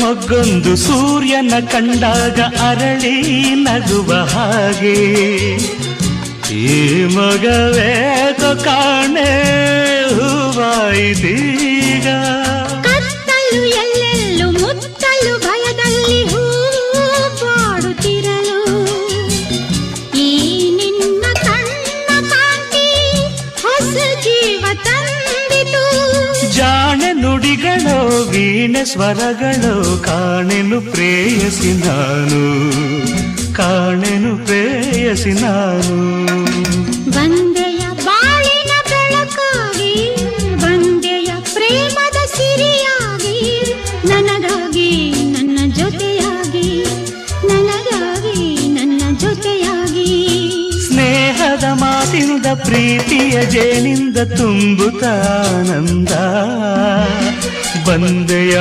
ಮೊಗ್ಗೊಂದು ಸೂರ್ಯನ ಕಂಡಾಗ ಅರಳಿ ನಗುವ ಹಾಗೆ ಈ ಮೊಗವೇಕೋ ಕಾಣೆ ಹೂವಾಯಿತೀಗ. ಕತ್ತಲು ಎಲ್ಲೆಲ್ಲೂ ಮುತ್ತಲು ಭಯದಲ್ಲಿ ಹೂ ಬಾಡುತ್ತಿರಲು ಈ ನಿನ್ನ ಕಣ್ಣ ಕಾಂತಿ ಹೊಸ ಜೀವ ತಂದಿತು. ಜಾಣೆ ನುಡಿಗಳೋ ವೀಣೆ ಸ್ವರಗಳೋ ಕಾಣೆನು ಪ್ರೇಯಸಿ ನಾನು, ಕಾಣೆನು ಪ್ರೇಯಸಿ ನಾನು. ಬಂದೆಯ ಬಾಳಿನ ಬೆಳಕಾಗಿ, ಬಂದೆಯ ಪ್ರೇಮದ ಸಿರಿಯಾಗಿ, ನನಗಾಗಿ ನನ್ನ ಜೊತೆಯಾಗಿ, ನನಗಾಗಿ ನನ್ನ ಜೊತೆಯಾಗಿ. ಸ್ನೇಹದ ಮಾತಿನಿಂದ ಪ್ರೀತಿಯ ಜೇನಿಂದ ತುಂಬುತ್ತಾನಂದ ಬಂದೆಯ